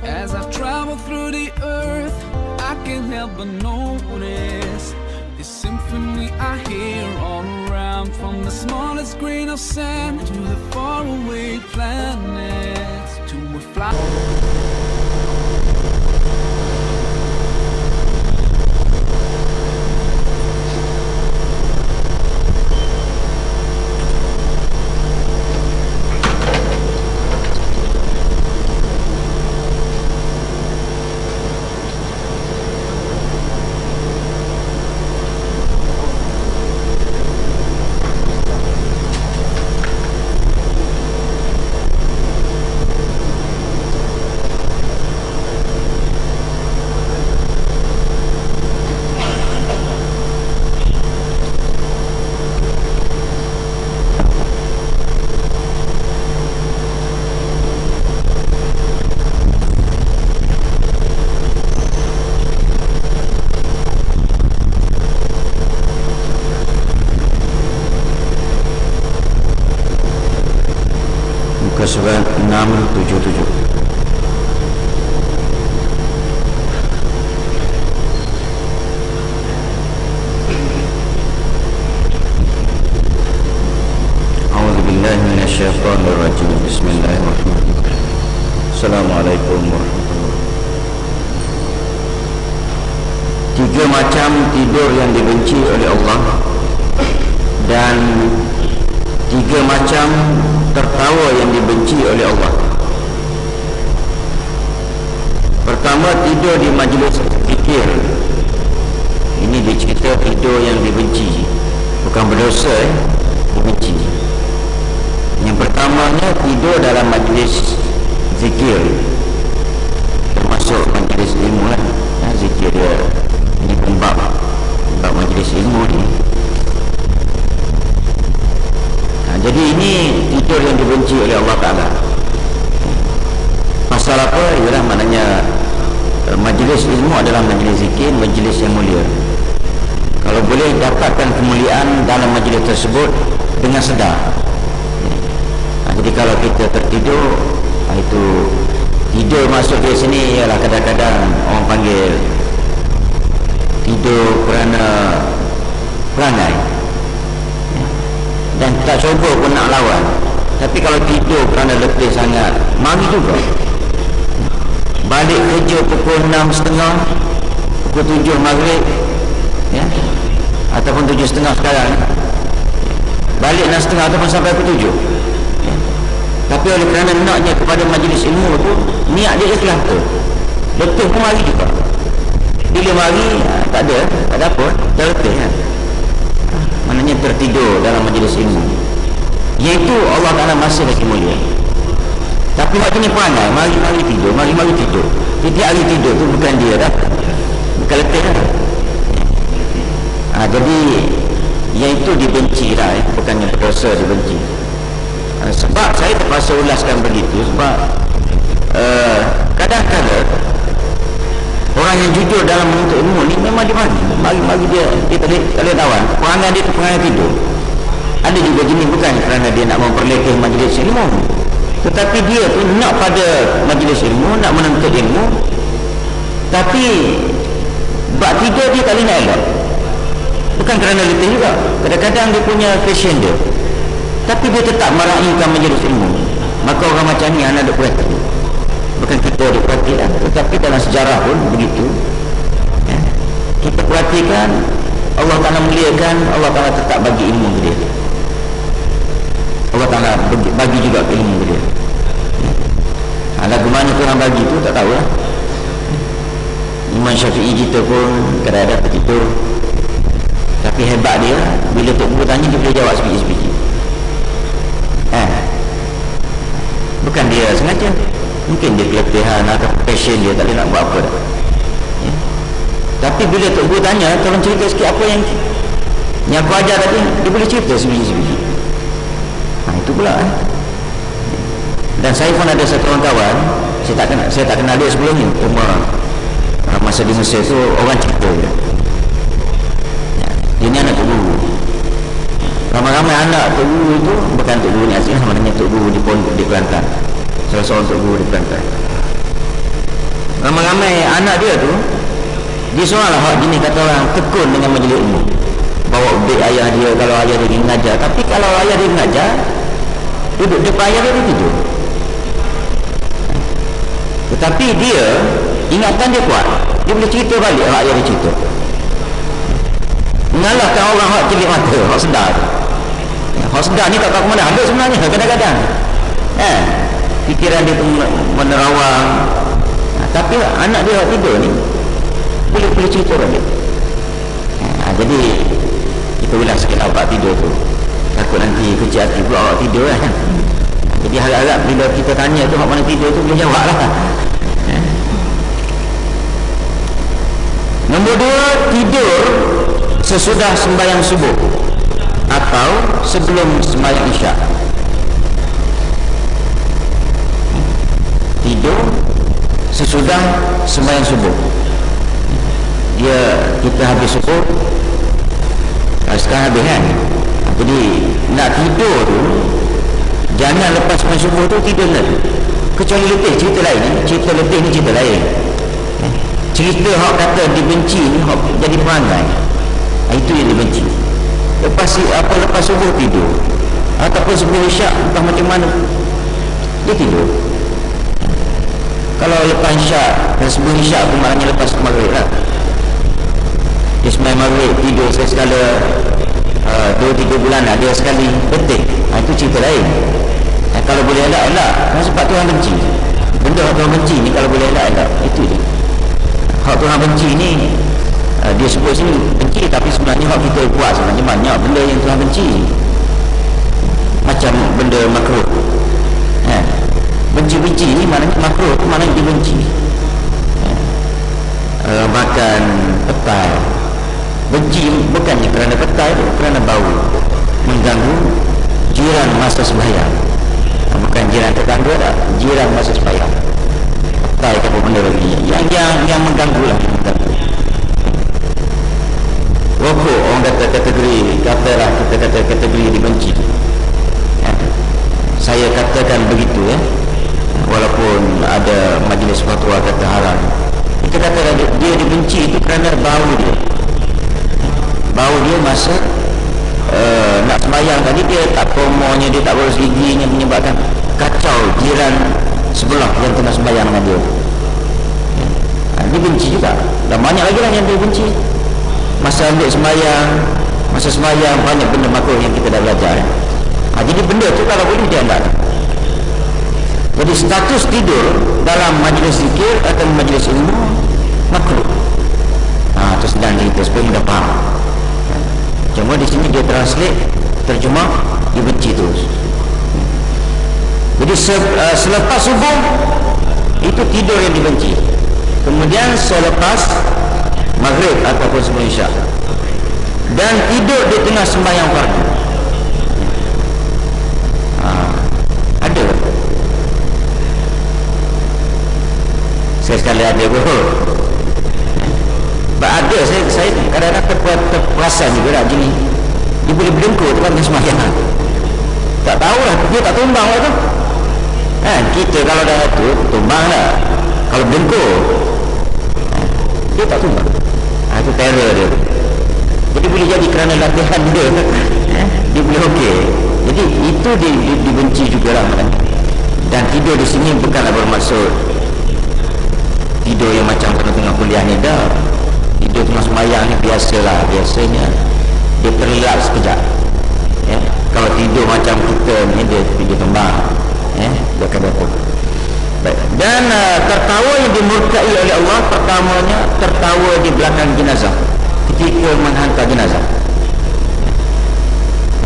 As I travel through the earth, I can't help but notice this symphony I hear all around, from the smallest grain of sand to the faraway planets, to a flower. Surat 677. A'udzubillahi minasyaitonir rajim. Bismillahirrahmanirrahim. Assalamualaikum warahmatullahi wabarakatuh. Tiga macam tidur yang dibenci oleh Allah, dan tiga macam tertawa yang dibenci oleh Allah. Pertama, tidur di majlis zikir. Ini dicerita tidur yang dibenci, bukan berdosa, dibenci. Yang pertamanya, tidur dalam majlis zikir, termasuk majlis ilmu lah. Zikir dia ini pun bab majlis ilmu ni. Jadi ini tidur yang dibenci oleh Allah Ta'ala. Pasal apa? Ialah maknanya majlis ilmu adalah majlis zikir, majlis yang mulia. Kalau boleh dapatkan kemuliaan dalam majlis tersebut dengan sedar. Jadi kalau kita tertidur, itu tidur masuk di sini ialah kadang-kadang orang panggil tidur kerana perangai, dan tak cuba pun nak lawan. Tapi kalau tidur kerana letih sangat, mari juga. Balik kerja pukul 6.30, pukul 7 maghrib, ya, ataupun 7.30 sekarang, balik 6.30 ataupun sampai pukul 7, ya. Tapi oleh kerana naknya kepada majlis ilmu tu, niat dia ikhlas tu, letih pun mari juga. Bila mari, tak ada apa, dah letih kan. Maknanya tertidur dalam majlis ilmu, iaitu Allah Ta'ala masih lagi mulia. Tapi waktu ni perangai, mari tidur, mari tidur. Tiap hari tidur tu bukan dia dah, bukan letih dah. Jadi iaitu dibenci dah, bukannya berdosa, dibenci. Sebab saya terpaksa ulaskan begitu, sebab kadang-kadang orang yang jujur dalam menuntut ilmu ni memang dia mari dia tak boleh lawan. Perangai dia tu perangai tidur. Ada juga jenis bukan kerana dia nak memperlekeh majlis ilmu, tetapi dia tu nak pada majlis ilmu, nak menuntut ilmu, tapi bab tidur dia tak boleh nak elak. Bukan kerana letih juga, kadang-kadang dia punya passion dia, tapi dia tetap meraihkan majlis ilmu. Maka orang macam ni anak ada perhati. Bukan kita ada perhatian, tetapi dalam sejarah pun begitu, ya. Kita perhatikan, Allah Ta'ala muliakan, Allah Ta'ala tetap bagi ilmu ke dia. Allah Ta'ala bagi juga ilmu ke dia, ya. Lagu mana Tuhan bagi tu tak tahu lah. Imam Syafi'i kita pun kadang-kadang tertidur, tapi hebat dia, bila Tok Guru tanya dia boleh jawab sebiji-sebiji. Bukan dia sengaja, mungkin dia keletihan atau passion dia, tak boleh nak buat apa dah, ya. Tapi bila Tok Guru tanya, tolong cerita sikit apa yang aku ajar tadi, dia boleh cerita sebiji-sebiji. Itu pula, Dan saya pun ada satu orang kawan, saya tak kenal dia sebelum ni, cuma masa di Mesir tu orang cerita dia, ya. Dia ni anak Tok Guru. Ramai-ramai anak Tok Guru itu bukan Tok Guru ni asli, namanya Tok Guru di Kelantan, salah seorang Tok Guru di Kelantan. ramai-ramai anak dia tu, dia seorang lah hak jenis kata orang tekun dengan majlis ilmu, bawa beg ayah dia kalau ayah dia mengajar. Tapi kalau ayah dia mengajar, duduk depan ayah dia tidur. Tetapi dia ingatan dia kuat, dia boleh cerita balik hak ayah dia cerita, mengalahkan orang hak celik mata, hak sedar tu. Hak sedar ni tak tahu ke mana ada sebenarnya kadang-kadang. Fikiran dia tu menerawang. Tapi anak dia hak tidur ni boleh cerita balik. Jadi kita ulang sikit awak tidur tu, takut nanti kecil hati pula awak tidur kan. Jadi harap-harap bila kita tanya tu hak mana tidur tu boleh jawab lah. Nombor 2, tidur sesudah sembahyang subuh atau sebelum sembahyang isyak. Tidur sesudah sembahyang subuh. Kita habis subuh, sekarang habis kan. Jadi nak tidur tu jangan lepas sembahyang subuh tu tidur lah tu. Kecuali letih, cerita lain. Cerita letih ni cerita lain. Cerita hak kata dibenci ni hak jadi perangai, itu yang dibenci. Lepas subuh tidur ataupun sebelum isyak entah macam mana dia tidur. Kalau lepas isyak dan sebelum isyak pun maknanya lepas maghrib lah. Dia sembahyang maghrib tidur sekali 2-3 bulan ada sekali letih, itu cerita lain. Kalau boleh elak sebab Tuhan benci. Benda hak Tuhan benci ni kalau boleh elak, itu je. Hak Tuhan benci ni dia sebut sini benci, tapi sebenarnya hak kita buat sebenarnya banyak benda yang Tuhan benci, macam benda makruh. Benci-benci ni maknanya makruh tu maknanya dibenci. Makan petai, benci bukannya kerana petai tu, kerana bau mengganggu jiran masa sembahyang. Bukan jiran tetangga tak, jiran masa sembahyang. Petai ke apa benda lagi yang mengganggu lah, mengganggu. Rokok orang kata kategori dibenci. Saya katakan begitu walaupun ada majlis fatwa kata haram. Kita kata dia dibenci itu kerana bau dia masa nak sembahyang tadi, dia tak promonya, dia tak boros giginya, menyebabkan kacau jiran sebelah yang tengah sembahyang dengan dia. Dibenci juga. Dan banyak lagi lah yang dibenci. Masa ambil sembahyang, masa sembahyang banyak benda makruh yang kita dah belajar. Jadi benda tu kalau boleh dia hendakkan. Jadi status tidur dalam majlis zikir atau majlis ilmu makruh. Itu sedang cerita supaya mudah faham. Cuma di sini dia terjemah dibenci tu. Jadi selepas subuh itu tidur yang dibenci. Kemudian selepas maghrib ataupun sebelum isyak, dan tidur di tengah sembahyang fardu. Ada. Saya sekali ada pun. Ada saya kadang-kadang terperasan juga lah jenis. Dia boleh berdengkur tu kan sembahyang. Tak tahulah, dia tak tumbang lah tu. Kita kalau dah tu tumbang lah. Kalau berdengkur dia tak tumbang. Itu terror dia. Jadi boleh jadi kerana latihan dia dia boleh okey. Jadi itu dibenci juga lah. Dan tidur di sini bukanlah bermaksud tidur yang macam tengah kuliah ni dah. Tidur tengah sembahyang ni biasalah. Biasanya dia terlelap sekejap. Kalau tidur macam kita ni dia tumbang. Dia akan berapa. Baik. Dan tertawa yang dimurkai oleh Allah, pertamanya tertawa di belakang jenazah ketika menghantar jenazah.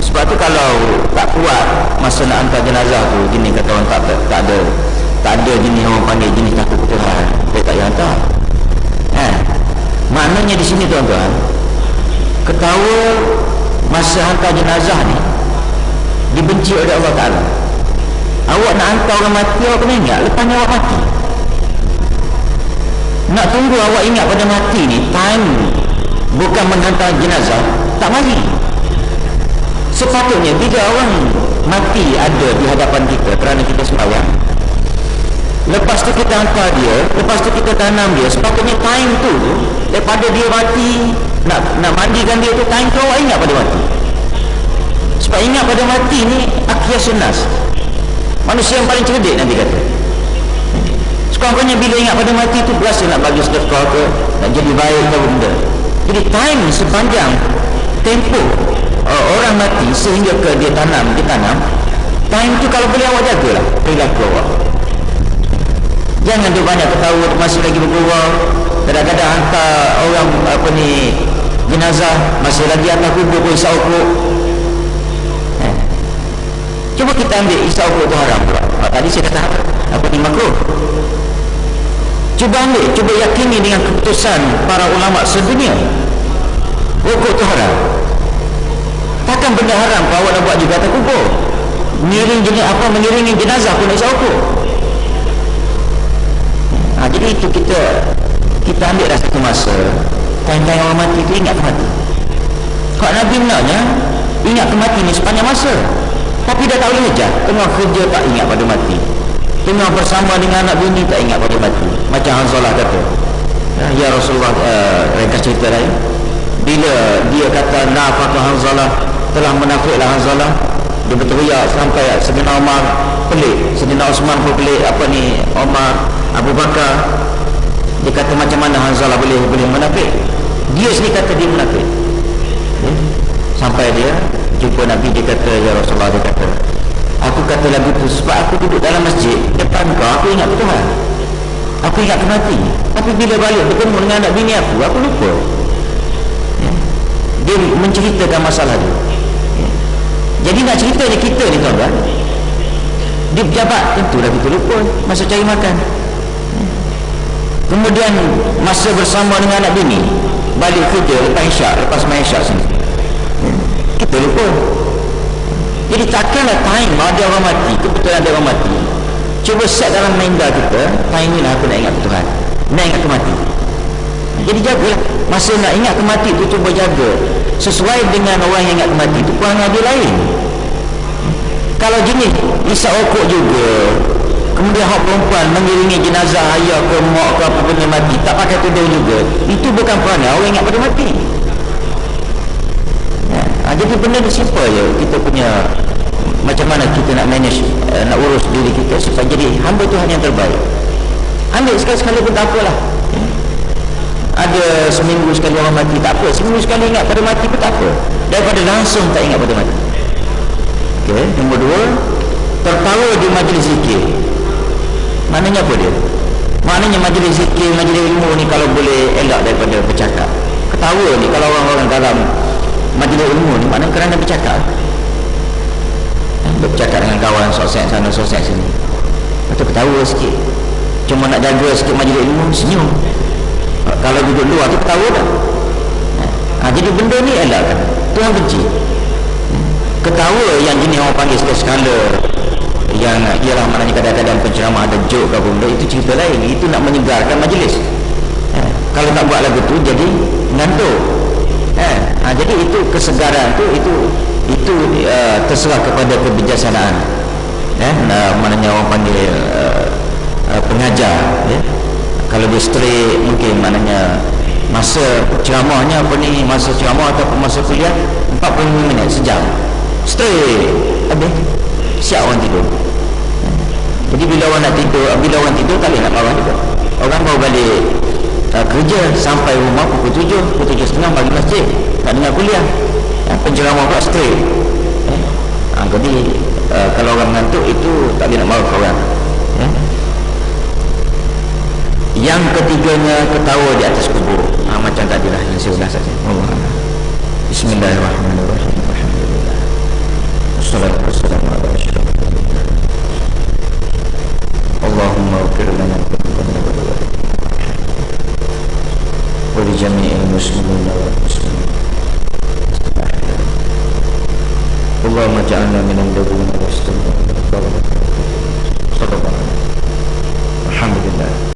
Sebab tu kalau tak kuat masa nak hantar jenazah tu, jenis kata orang tak ada jenis orang panggil jenis takut Tuhan, dia tak payah hantar. Maknanya di sini tuan-tuan, ketawa masa hantar jenazah ni dibenci oleh Allah Ta'ala. Awak nak hantar orang mati, awak kena ingat lepasnya awak mati. Nak tunggu awak ingat pada mati ni, time bukan menghantar jenazah, tak mari. Sepatutnya bila orang mati ada di hadapan kita kerana kita sembahyang, Lepas tu kita hantar dia, lepas tu kita tanam dia. Sepatutnya time tu daripada dia mati, nak mandikan dia tu, time tu awak ingat pada mati. Sebab ingat pada mati ni akhiyasun nas, manusia yang paling cerdik nanti kata. Sekurang-kurangnya bila ingat pada mati tu berasa nak bagi sedekah ke, nak jadi baik ke benda. Jadi time sepanjang tempoh orang mati sehingga ke dia tanam, time tu kalau boleh awak jagalah perilaku awak. Jangan dia banyak ketawa masih lagi bergurau. Kadang-kadang hantar orang jenazah masih lagi atas kubur pun isau ukuk. Cuba kita ambil isau ukuk tu haram pula. Tadi saya kata makruh. Cuba ambil, cuba yakini dengan keputusan para ulama sedunia, ukuk tu haram. Takkan benda haram kalau awak nak buat juga atas kubur. Mengiringi jenazah pun isau ukuk. Jadi itu kita ambil dah satu masa, time-time orang mati itu ingat mati. Kalau Nabi benarnya ingat mati ni sepanjang masa, tapi dah tak boleh ajar. Tengah kerja tak ingat pada mati, tengah bersama dengan anak bini tak ingat pada mati. Macam Hanzalah kata, ya Rasulullah, ringkas cerita lain, bila dia kata nafaqah Hanzalah, telah menafiqlah Hanzalah, dia berteriak sampai Sayyidina Umar pelik, Sayyidina Osman pun pelik, Umar, Abu Bakar. Dia kata macam mana Hanzalah boleh menafik? Dia sendiri kata dia menafik. Sampai dia jumpa Nabi, dia kata, ya Rasulullah, dia kata, aku kata lagu tu sebab aku duduk dalam masjid depan kau, aku ingat Tuhan, aku ingat mati. Tapi bila balik bertemu dengan anak bini aku lupa. Dia menceritakan masalah tu. Jadi nak ceritanya kita ni tuan-tuan, dia pejabat, tentulah kita lupa masa cari makan. Kemudian masa bersama dengan anak bini, balik kerja lepas isyak, lepas main isyak sini, kita lupa. Jadi takkanlah time ada orang mati, kebetulan ada orang mati, cuba set dalam minda kita, time ni lah aku nak ingat Tuhan, nak ingat mati. Jadi jagalah masa nak ingat mati tu, cuba jaga sesuai dengan orang yang ingat mati tu, perangai dia lain. Kalau jenis isap okok juga, kemudian hak perempuan mengiringi jenazah ayah ke mak ke apa benda mati, tak pakai tudung juga, itu bukan perangai orang ingat pada mati. Jadi benda ni simple je. Kita punya macam mana kita nak manage, nak urus diri kita supaya jadi hamba Tuhan yang terbaik. Ambil sekali-sekali pun tak apalah. Ada seminggu sekali orang mati, tak apa. Seminggu sekali ingat pada mati pun tak apa, daripada langsung tak ingat pada mati. Okay. Nombor 2, tertawa di majlis zikir. Maknanya apa dia? Maknanya majlis zikir, majlis ilmu ni kalau boleh elak daripada bercakap. Ketawa ni kalau orang-orang dalam majlis ilmu ni maknanya kerana bercakap. Bercakap dengan kawan, sosial sana, sosial sini, atau ketawa sikit. Cuma nak jaga sikit majlis ilmu, senyum. Kalau duduk luar tu ketawa dah. Jadi benda ni elakkan. Tuhan benci ketawa yang jenis orang panggil skala, yang ialah maknanya kadang-kadang penceramah ada joke ke benda, itu cerita lain. Itu nak menyegarkan majlis. Kalau tak buat lagu tu jadi ngantuk. Jadi itu kesegaran tu, itu terserah kepada kebijaksanaan. Maknanya orang panggil pengajar. Kalau dia straight, mungkin maknanya masa ceramahnya masa ceramah atau masa kuliah 45 minit, sejam straight, habis siap orang tidur. Jadi bila orang nak tidur, bila orang tidur tak boleh nak bawah juga. Orang baru balik kerja sampai rumah pukul 7, pukul 7.30 bagi masjid nak dengar kuliah. Penceramah pula straight. Jadi kalau orang mengantuk itu tak boleh nak marah orang. Yang ketiganya, ketawa di atas kubur. Macam tadi lah yang saya ulas saja. Bismillahirrahmanirrahim. Alhamdulillah. Wassalatu wassalamu ala asyrafil anbiya. Allahumma ighfir lana